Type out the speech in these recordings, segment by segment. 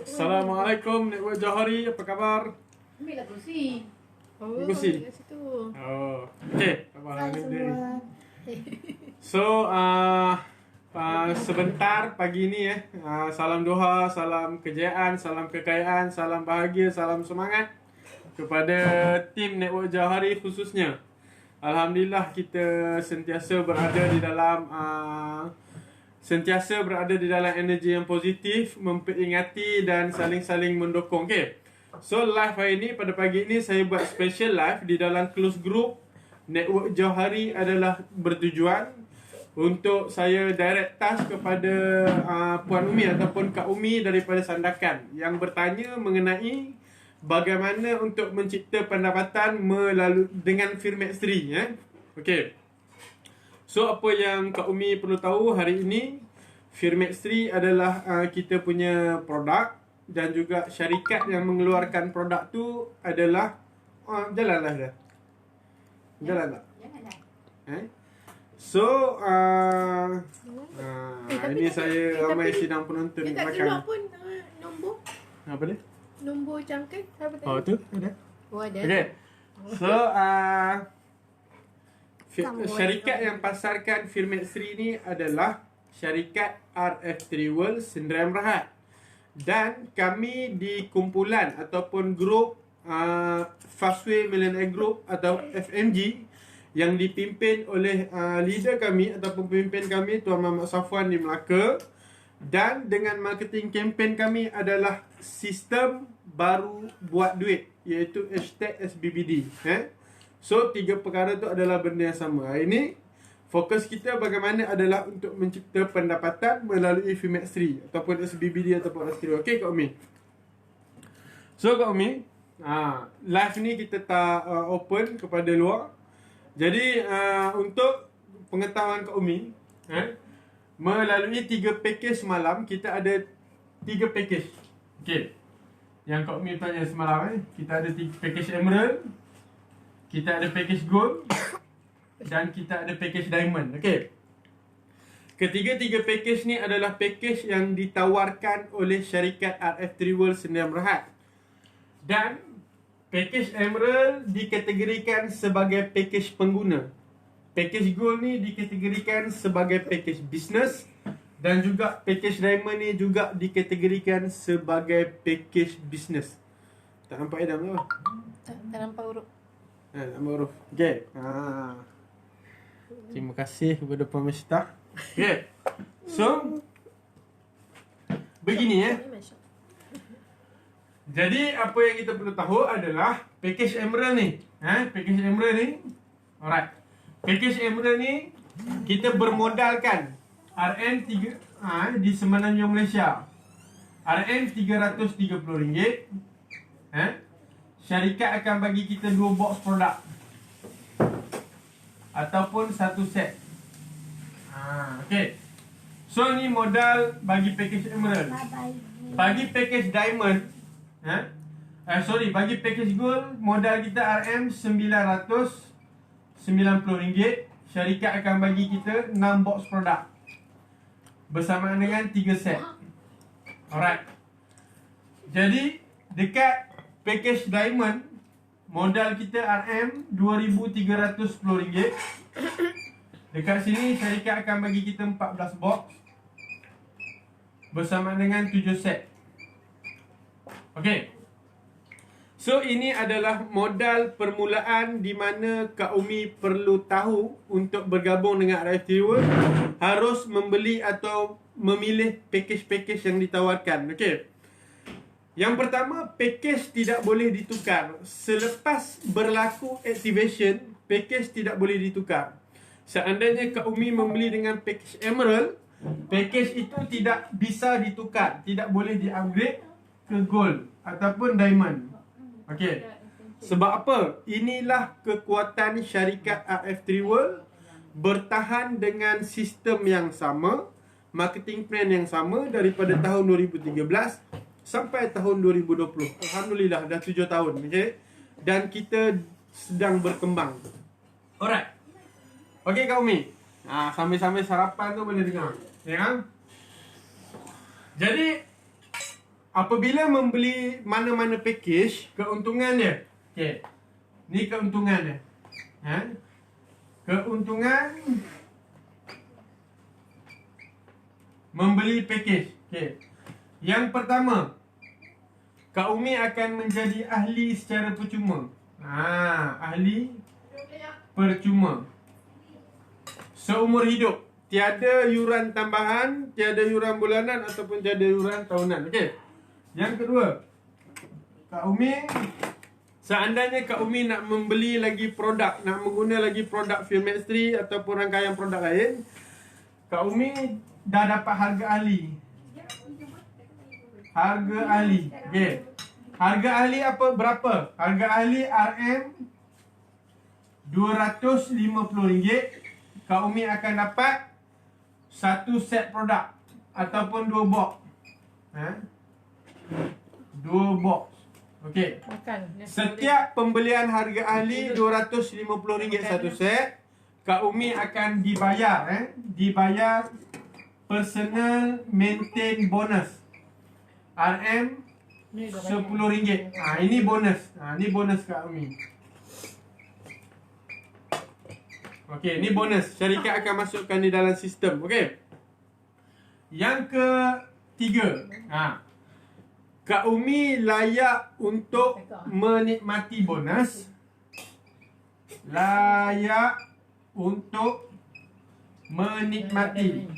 Assalamualaikum Network Johari, apa khabar? Ambillah kursi. Kursi. Kat situ. Oh, okay. Hai semua. So, sebentar pagi ni salam doha, salam kejayaan, salam kekayaan, salam bahagia, salam semangat kepada tim Network Johari khususnya. Alhamdulillah kita sentiasa berada di dalam energi yang positif, memperingati dan saling-saling mendukung. Okay. So live hari ini, pada pagi ini saya buat special live di dalam close group. Network Johari adalah bertujuan untuk saya direct task kepada Puan Umi ataupun Kak Umi daripada Sandakan yang bertanya mengenai bagaimana untuk mencipta pendapatan melalui dengan Firmextree. Okay. So apa yang Kak Umi perlu tahu hari ini, Firmextree adalah kita punya produk dan juga syarikat yang mengeluarkan produk tu adalah jalanlah dah. Jalan tak? Janganlah. So ini saya ramai sidang penonton Dekat belakang. luar pun nombor Apa dia? nombor jangka apa tadi? Oh tu ada. Oh, ada. Okay. So syarikat yang pasarkan Firmextree ni adalah syarikat RF3 World Sdn Bhd. Dan kami di kumpulan ataupun grup Fastway Millionaire Group atau FMG yang dipimpin oleh leader kami ataupun pemimpin kami Tuan Muhammad Safwan di Melaka. Dan dengan marketing campaign kami adalah sistem baru buat duit, iaitu #SBBD. So tiga perkara tu adalah benda yang sama. Hari ini fokus kita bagaimana adalah untuk mencipta pendapatan melalui Firmextree ataupun SBBD ataupun RF3. Okey Kak Umi. So Kak Umi, live ni kita tak open kepada luar. Jadi untuk pengetahuan Kak Umi, melalui 3 package semalam, kita ada 3 package. Okey. Yang Kak Umi tanya semalam kita ada 3 package Emerald, kita ada package Gold dan kita ada package Diamond. Okey. Ketiga-tiga package ni adalah package yang ditawarkan oleh syarikat RF3 World Sdn Bhd. Dan package Emerald dikategorikan sebagai package pengguna. Package Gold ni dikategorikan sebagai package bisnes. Dan juga package Diamond ni juga dikategorikan sebagai package bisnes. Tak nampak Adam tu? Tak nampak huruf. Tak nampak huruf. Okay. Terima kasih kepada Puan Mestah. Okay. So begini Jadi apa yang kita perlu tahu adalah package Emerald ni. Package Emerald ni. Alright. Package Emerald ni kita bermodalkan RM3 di Semenanjung Malaysia. RM330. Syarikat akan bagi kita 2 box produk ataupun 1 set. Okay. So ni modal bagi package Emerald. Bagi package Diamond, bagi package Gold, modal kita RM990. Syarikat akan bagi kita 6 box produk bersamaan dengan 3 set. Alright. Jadi dekat package Diamond, modal kita RM2,310. Dekat sini syarikat akan bagi kita 14 box bersama dengan 7 set. Okey. So ini adalah modal permulaan di mana Kak Umi perlu tahu untuk bergabung dengan RF3 World, harus membeli atau memilih package-package yang ditawarkan. Okey. Yang pertama, package tidak boleh ditukar. Selepas berlaku activation, package tidak boleh ditukar. Seandainya Kak Umi membeli dengan package Emerald, package itu tidak bisa ditukar, tidak boleh di-upgrade ke Gold ataupun Diamond. Okey. Sebab apa? Inilah kekuatan syarikat RF3 World bertahan dengan sistem yang sama, marketing plan yang sama daripada tahun 2013 sampai tahun 2020. Alhamdulillah dah 7 tahun. Okay? Dan kita sedang berkembang. Alright. Okey Kak Umi. Sambil-sambil sarapan tu boleh dengar. Ya kan? Jadi apabila membeli mana-mana package, keuntungan dia. Okey. Ni keuntungan dia. Keuntungan membeli package. Okey. Yang pertama, Kak Umi akan menjadi ahli secara percuma. Ahli percuma. Seumur hidup. Tiada yuran tambahan, tiada yuran bulanan ataupun tiada yuran tahunan. Okey. Yang kedua, Kak Umi, seandainya Kak Umi nak membeli lagi produk, nak mengguna lagi produk Filmex 3 ataupun rangkaian produk lain, Kak Umi dah dapat harga ahli. Harga ahli. Okey. Harga ahli apa berapa? Harga ahli RM RM250. Kak Umi akan dapat satu set produk ataupun 2 box. 2 box. Okey. Setiap pembelian harga ahli RM250 satu set, Kak Umi akan dibayar dibayar personal maintain bonus RM10. Ini bonus. Ini bonus Kak Umi. Okey, ni bonus. Syarikat akan masukkan di dalam sistem. Okey. Yang ketiga, Kak Umi layak untuk menikmati bonus. Layak untuk menikmati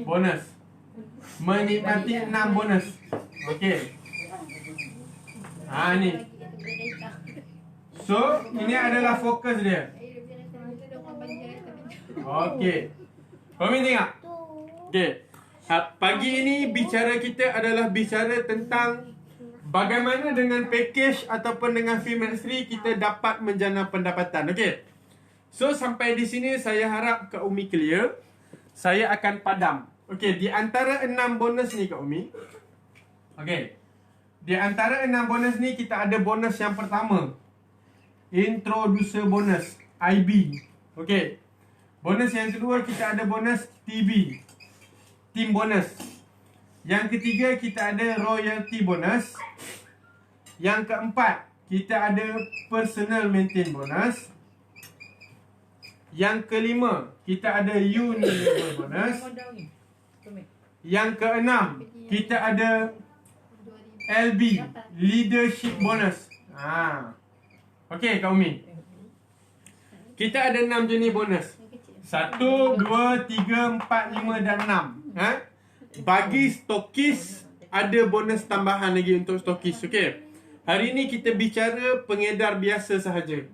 bonus. Menikmati 6 bonus. Okey. Ni. So, ini adalah fokus dia. Okey. Kau tengok. Okey. Pagi ini bicara kita adalah bicara tentang bagaimana dengan package ataupun dengan Filmex 3 kita dapat menjana pendapatan. Okey. So, sampai di sini saya harap Kak Umi clear. Saya akan padam. Okey, di antara 6 bonus ni Kak Umi. Okey. Di antara 6 bonus ni kita ada bonus yang pertama. Introducer bonus, IB. Okey. Bonus yang kedua kita ada bonus TB, team bonus. Yang ketiga kita ada royalty bonus. Yang keempat kita ada personal maintain bonus. Yang kelima kita ada unilever bonus. Yang keenam kita ada LB, leadership bonus. Okey Kak Umi. Kita ada 6 jenis bonus. 1, 2, 3, 4, 5 dan 6. Bagi stokis ada bonus tambahan lagi untuk stokis. Okey. Hari ini kita bicara pengedar biasa sahaja.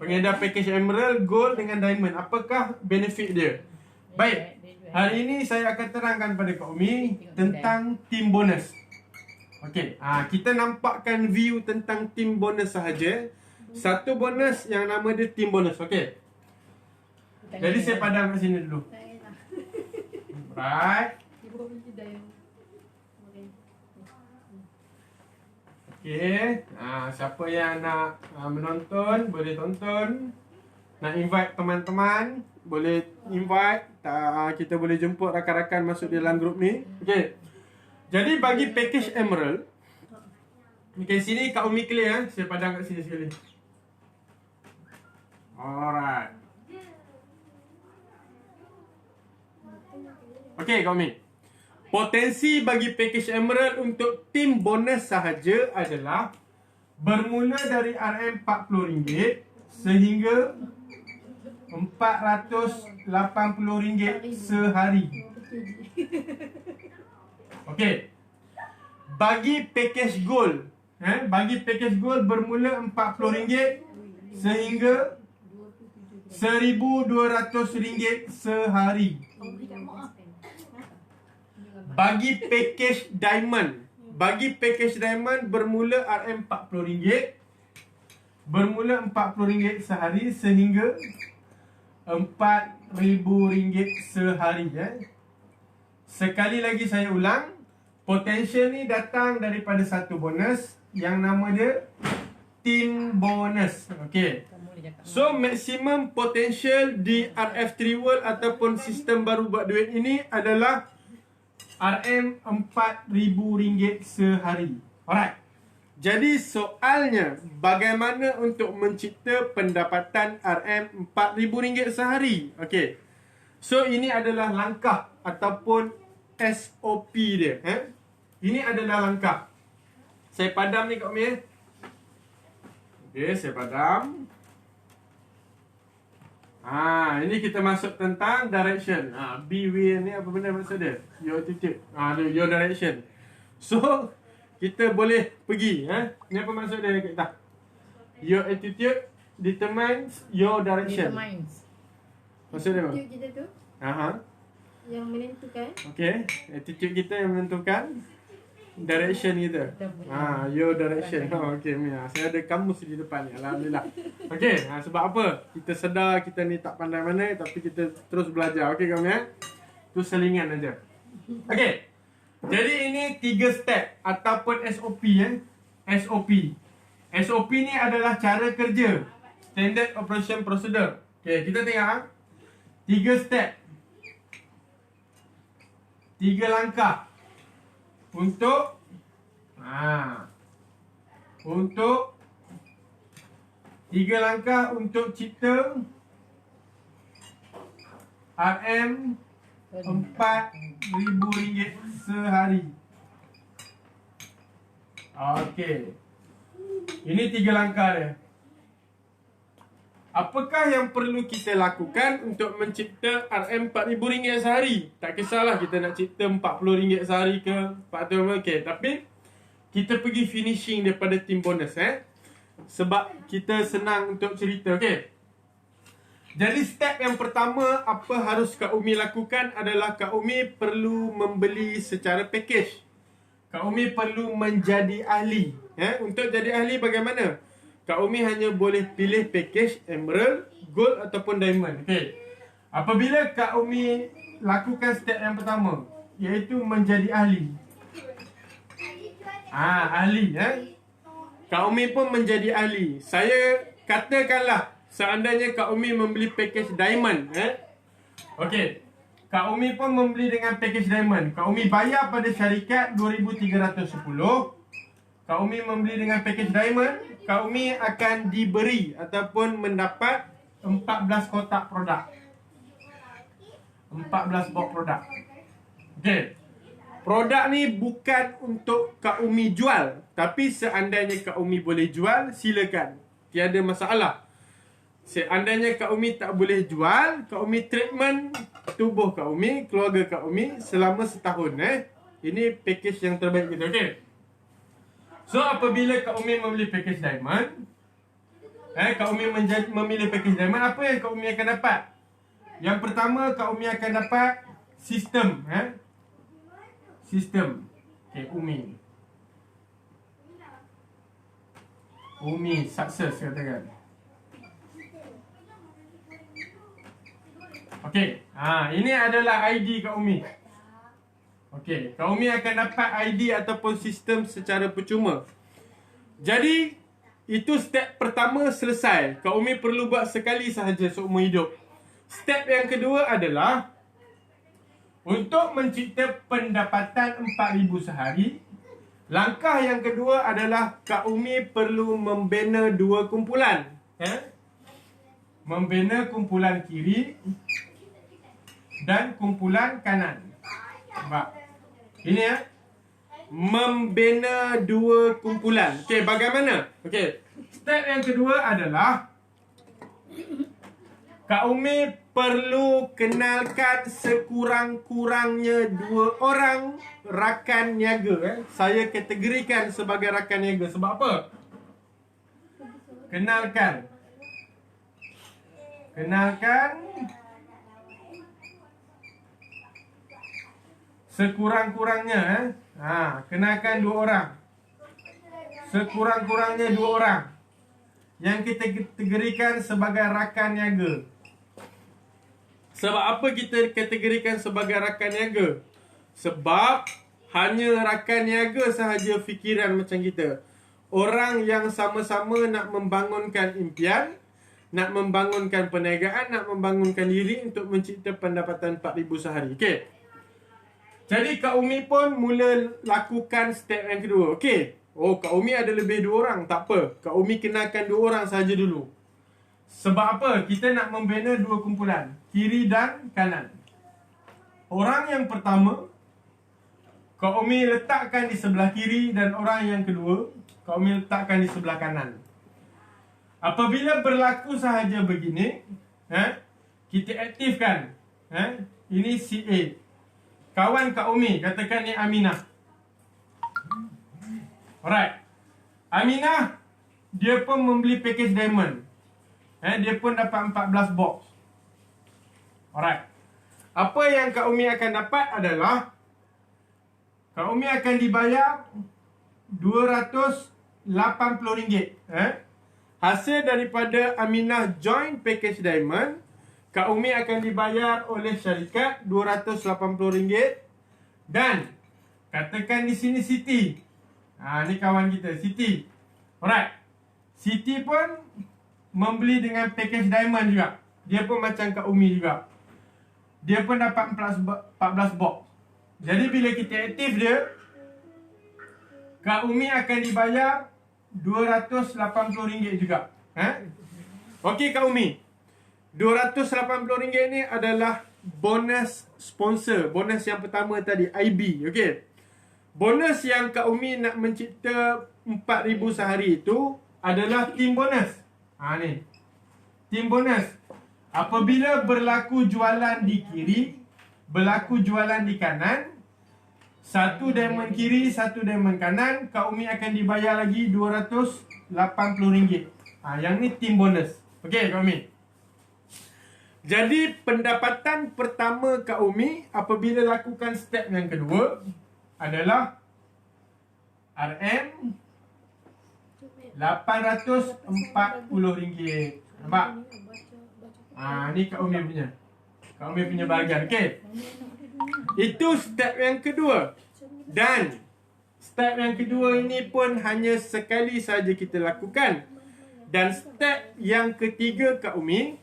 Pengedar package Emerald, Gold dengan Diamond. Apakah benefit dia? Baik. Hari ini saya akan terangkan pada Kak Umi tentang team bonus. Okey. Kita nampakkan view tentang team bonus sahaja. Satu bonus yang nama dia team bonus. Okey. Jadi saya padam kat sini dulu. Right. Okey. Siapa yang nak menonton boleh tonton. Nak invite teman-teman boleh invite. Kita boleh jemput rakan-rakan masuk dalam grup ni. Okey. Jadi bagi package Emerald, okey, sini Kak Umi clear. Saya padam kat sini sekali. Alright. Okey Kak Umi. Potensi bagi package Emerald untuk team bonus sahaja adalah bermula dari RM40 sehingga RM480 sehari. Okey. Bagi package gold, bagi package gold bermula RM40 sehingga RM1,200 sehari. Bagi package diamond, bermula RM40, bermula RM40 sehari sehingga RM4,000 sehari. Sekali lagi saya ulang, potential ni datang daripada satu bonus yang nama dia team bonus. Okey. So maximum potential di RF3 World ataupun sistem baru buat duit ini adalah RM4,000 sehari. Alright. Jadi soalnya, bagaimana untuk mencipta pendapatan RM4,000 sehari? Okey. So ini adalah langkah ataupun SOP dia. Ini adalah langkah. Saya padam ni Kak Umi. Okey, saya padam. Ini kita masuk tentang direction. B way ni apa benda maksud dia? Your attitude. Your direction. So, kita boleh pergi. Ni apa maksud dia kat atas? Your attitude determines your direction. Determines. Maksud dia apa? Attitude kita tu yang menentukan. Okay. Attitude kita yang menentukan direction kita. Your direction. Okay, Mia. Saya ada kamus di depan ni. Alhamdulillah. Okay. Sebab apa? Kita sedar kita ni tak pandai mana, tapi kita terus belajar. Okay, kamu ya? Tu selingan aja. Okay. Jadi ini 3 step ataupun SOP SOP. SOP ni adalah cara kerja. Standard Operation Procedure. Okay, kita tengok 3 step. 3 langkah untuk untuk 3 langkah untuk cipta RM4,000 sehari. Okey. Ini 3 langkah dia. Apakah yang perlu kita lakukan untuk mencipta RM4,000 sehari? Tak kisahlah kita nak cipta RM40 sehari ke RM40. Okey, tapi kita pergi finishing daripada tim bonus sebab kita senang untuk cerita. Okey. Jadi step yang pertama apa harus Kak Umi lakukan adalah Kak Umi perlu membeli secara package. Kak Umi perlu menjadi ahli. Untuk jadi ahli bagaimana? Kak Umi hanya boleh pilih package Emerald, Gold ataupun Diamond. Okey. Apabila Kak Umi lakukan step yang pertama, iaitu menjadi ahli. Ahli Kak Umi pun menjadi ahli. Saya katakanlah seandainya Kak Umi membeli package Diamond, Okey. Kak Umi pun membeli dengan package Diamond. Kak Umi bayar pada syarikat 2,310. Kak Umi membeli dengan package Diamond, Kak Umi akan diberi ataupun mendapat 14 kotak produk. 14 box produk. Okey. Produk ni bukan untuk Kak Umi jual, tapi seandainya Kak Umi boleh jual, silakan. Tiada masalah. Seandainya Kak Umi tak boleh jual, Kak Umi treatment tubuh Kak Umi, keluarga Kak Umi selama setahun. Ini package yang terbaik kita. Okey. So apabila Kak Umi membeli package Diamond, Kak Umi memilih package Diamond, apa yang Kak Umi akan dapat? Yang pertama, Kak Umi akan dapat sistem. Sistem. Okay, Umi. Umi sukses katakan. Okey. Ini adalah ID Kak Umi. Okey, Kak Umi akan dapat ID ataupun sistem secara percuma. Jadi, itu step pertama selesai. Kak Umi perlu buat sekali sahaja seumur hidup. Step yang kedua adalah untuk mencipta pendapatan 4,000 sehari. Langkah yang kedua adalah Kak Umi perlu membina 2 kumpulan. Membina kumpulan kiri dan kumpulan kanan. Nampak? Ini membina 2 kumpulan. Okey, bagaimana? Okey. Step yang kedua adalah Kak Umi perlu kenalkan sekurang-kurangnya 2 orang rakan niaga. Saya kategorikan sebagai rakan niaga. Sebab apa? Kenalkan sekurang-kurangnya kenalkan 2 orang. Sekurang-kurangnya 2 orang yang kita kategorikan sebagai rakan niaga. Sebab apa kita kategorikan sebagai rakan niaga? Sebab hanya rakan niaga sahaja fikiran macam kita. Orang yang sama-sama nak membangunkan impian, nak membangunkan perniagaan, nak membangunkan diri untuk mencipta pendapatan 4,000 sehari. Okey. Jadi Kak Umi pun mula lakukan step yang kedua. Okey. Oh, Kak Umi ada lebih 2 orang. Tak apa. Kak Umi kenalkan 2 orang saja dulu. Sebab apa? Kita nak membina 2 kumpulan. Kiri dan kanan. Orang yang pertama, Kak Umi letakkan di sebelah kiri, dan orang yang kedua, Kak Umi letakkan di sebelah kanan. Apabila berlaku sahaja begini, kita aktifkan. Ini si A. Kawan Kak Umi, katakan ni Aminah. Alright. Aminah, dia pun membeli package diamond. Dia pun dapat 14 box. Alright. Apa yang Kak Umi akan dapat adalah Kak Umi akan dibayar RM280. Hasil daripada Aminah join package diamond, Kak Umi akan dibayar oleh syarikat RM280. Dan katakan di sini Siti. Ni kawan kita, Siti. Alright. Siti pun membeli dengan package diamond juga. Dia pun macam Kak Umi juga. Dia pun dapat 14 box. Jadi bila kita aktif dia, Kak Umi akan dibayar RM280 juga. Okey Kak Umi. RM280 ni adalah bonus sponsor. Bonus yang pertama tadi, IB. Okey. Bonus yang Kak Umi nak mencipta 4,000 sehari itu adalah team bonus. Ni. Team bonus. Apabila berlaku jualan di kiri, berlaku jualan di kanan, 1 diamond kiri, 1 diamond kanan, Kak Umi akan dibayar lagi RM280. Yang ni team bonus. Okey Kak Umi. Jadi pendapatan pertama Kak Umi apabila lakukan step yang kedua adalah RM RM840. Nampak? Ni Kak Umi punya. Kak Umi punya bahagian. Okey. Itu step yang kedua. Dan step yang kedua ini pun hanya sekali saja kita lakukan. Dan step yang ketiga Kak Umi,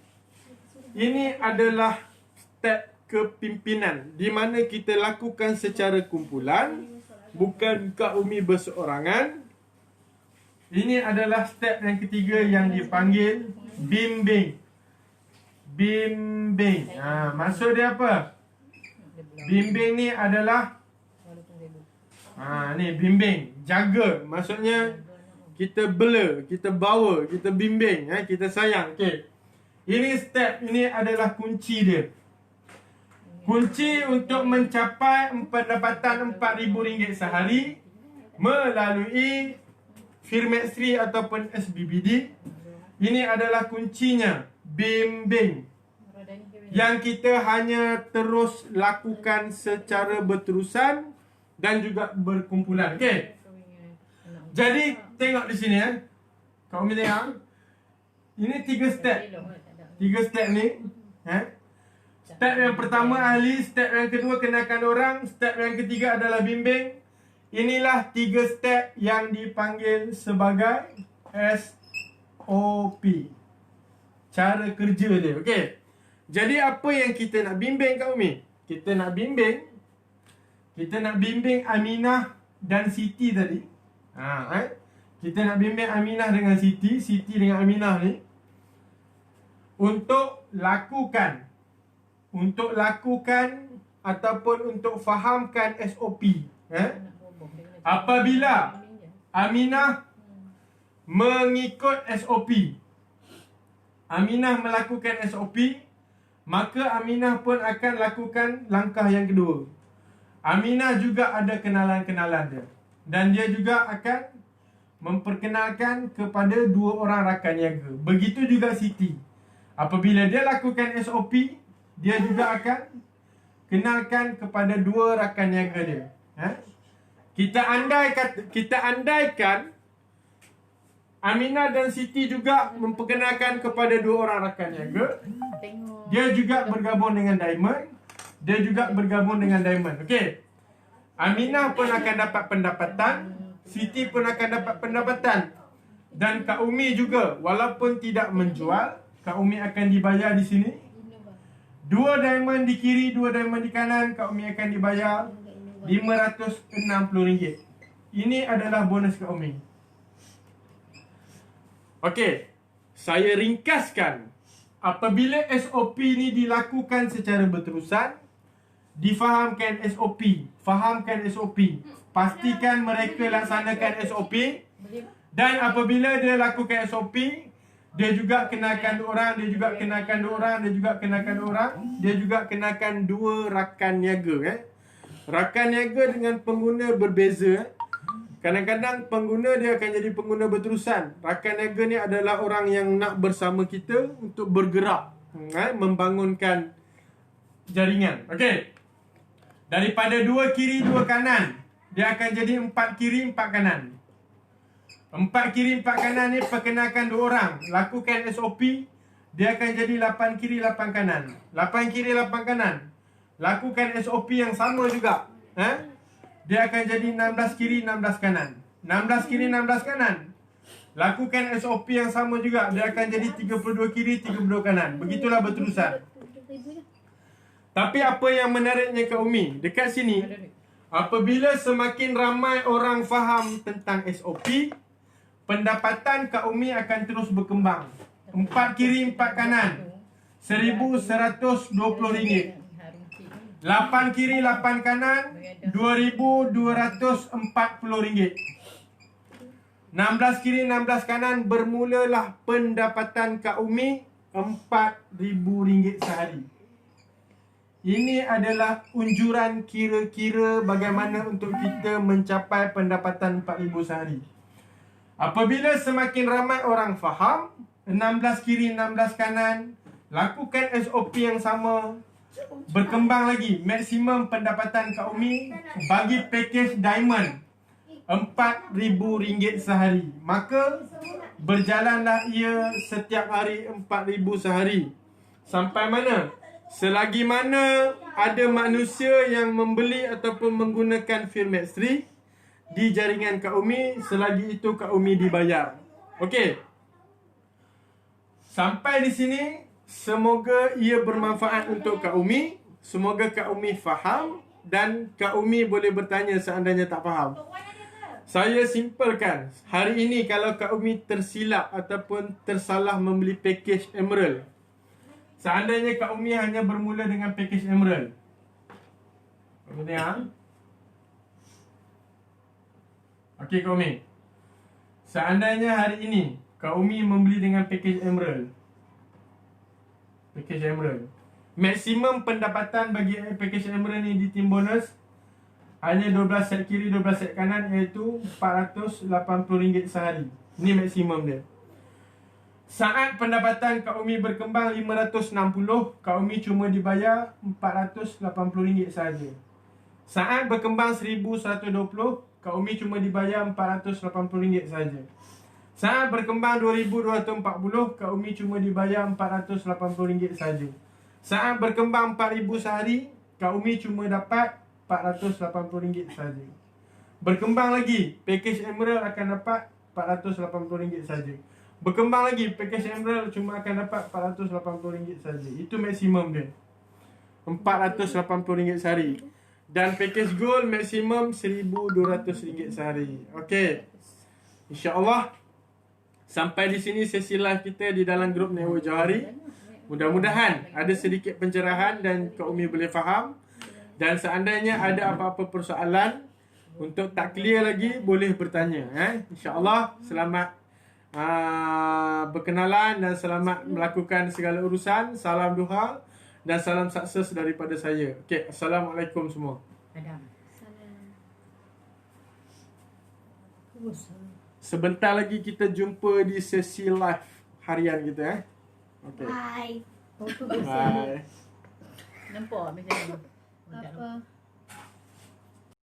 ini adalah step kepimpinan, di mana kita lakukan secara kumpulan, bukan Kak Umi berseorangan. Ini adalah step yang ketiga yang dipanggil bimbing. Bimbing. Maksud dia apa? Bimbing ni adalah ni bimbing, jaga. Maksudnya kita bela, kita bawa, kita bimbing, kita sayang. Okey. Ini step ini adalah kunci dia. Kunci untuk mencapai pendapatan RM4,000 sehari melalui Firmaxri ataupun SBBD. Ini adalah kuncinya, bimbing. Yang kita hanya terus lakukan secara berterusan dan juga berkumpulan. Okey. Jadi tengok di sini Kak Umi tengok. Ini 3 step. 3 step ni. Step yang pertama ahli, step yang kedua kenalkan orang, step yang ketiga adalah bimbing. Inilah 3 step yang dipanggil sebagai SOP. Cara kerja dia. Okey. Jadi apa yang kita nak bimbing Kak Umi? Kita nak bimbing Aminah dan Siti tadi. Kita nak bimbing Aminah dengan Siti, Siti dengan Aminah ni untuk lakukan ataupun untuk fahamkan SOP. Apabila Aminah mengikut SOP, Aminah melakukan SOP, maka Aminah pun akan lakukan langkah yang kedua. Aminah juga ada kenalan-kenalan dia, dan dia juga akan memperkenalkan kepada 2 orang rakan niaga. Begitu juga Siti. Apabila dia lakukan SOP, dia juga akan kenalkan kepada 2 rakan niaga dia. Kita andaikan Aminah dan Siti juga memperkenalkan kepada 2 orang rakan niaga. Dia juga bergabung dengan Diamond. Dia juga bergabung dengan Diamond. Okey. Aminah pun akan dapat pendapatan, Siti pun akan dapat pendapatan. Dan Kak Umi juga, walaupun tidak menjual, Kak Umi akan dibayar di sini. 2 diamond di kiri, 2 diamond di kanan, Kak Umi akan dibayar RM560. Ini adalah bonus Kak Umi. Okey, saya ringkaskan. Apabila SOP ni dilakukan secara berterusan, difahamkan SOP, fahamkan SOP, pastikan mereka laksanakan SOP, dan apabila dia lakukan SOP, dia juga kenakan 2 orang, dia juga kenakan 2 orang, dia juga kenakan 2 orang, dia juga kenakan 2 rakan niaga. Rakan niaga dengan pengguna berbeza. Kadang-kadang pengguna dia akan jadi pengguna berterusan. Rakan niaga ni adalah orang yang nak bersama kita untuk bergerak, membangunkan jaringan. Okey. Daripada 2 kiri 2 kanan, dia akan jadi 4 kiri 4 kanan. 4 kiri 4 kanan ni perkenalkan 2 orang. Lakukan SOP, dia akan jadi 8 kiri 8 kanan. 8 kiri 8 kanan. Lakukan SOP yang sama juga. Dia akan jadi 16 kiri 16 kanan. 16 kiri 16 kanan. Lakukan SOP yang sama juga. Dia akan jadi 32 kiri 32 kanan. Begitulah berterusan. Tapi apa yang menariknya Kak Umi, dekat sini, apabila semakin ramai orang faham tentang SOP, pendapatan Kak Umi akan terus berkembang. 4 kiri 4 kanan, RM1,120. 8 kiri 8 kanan, RM2,240. 16 kiri 16 kanan, bermulalah pendapatan Kak Umi RM4,000 sehari. Ini adalah unjuran kira-kira bagaimana untuk kita mencapai pendapatan RM4,000 sehari. Apabila semakin ramai orang faham, 16 kiri 16 kanan, lakukan SOP yang sama, berkembang lagi. Maksimum pendapatan Kak Umi bagi package diamond RM4,000 sehari. Maka berjalanlah ia setiap hari RM4,000 sehari. Sampai mana? Selagi mana ada manusia yang membeli ataupun menggunakan Firmax 3 di jaringan Kak Umi, selagi itu Kak Umi dibayar. Okey. Sampai di sini, semoga ia bermanfaat untuk Kak Umi. Semoga Kak Umi faham dan Kak Umi boleh bertanya seandainya tak faham. Saya simpelkan. Hari ini kalau Kak Umi tersilap ataupun tersalah membeli package Emerald, seandainya Kak Umi hanya bermula dengan package Emerald, kemudian okey Kak Umi, seandainya hari ini Kak Umi membeli dengan package Emerald, maksimum pendapatan bagi package Emerald ni di tim bonus hanya 12 set kiri 12 set kanan, iaitu RM480 sehari. Ini maksimum dia. Saat pendapatan Kak Umi berkembang 560, Kak Umi cuma dibayar RM480 sahaja. Saat berkembang 1120, Kak Umi cuma dibayar RM480 sahaja. Saat berkembang 2240, Kak Umi cuma dibayar RM480 sahaja. Saat berkembang 4000 sehari, Kak Umi cuma dapat RM480 sahaja. Berkembang lagi, package Emerald akan dapat RM480 sahaja. Berkembang lagi, package Emerald cuma akan dapat RM480 sahaja. Itu maksimum dia, RM480 sehari. Dan package Gold maksimum RM1,200 sehari. Okey, InsyaAllah sampai di sini sesi live kita di dalam grup Network Johari. Mudah-mudahan ada sedikit pencerahan dan Kak Umi boleh faham. Dan seandainya ada apa-apa persoalan untuk tak clear lagi, boleh bertanya. InsyaAllah selamat berkenalan dan selamat melakukan segala urusan. Salam duha dan salam sukses daripada saya. Okey, Assalamualaikum semua. Sebentar lagi kita jumpa di sesi live harian kita. Okey. Bye. Bye. Nampak macam mana? Apa?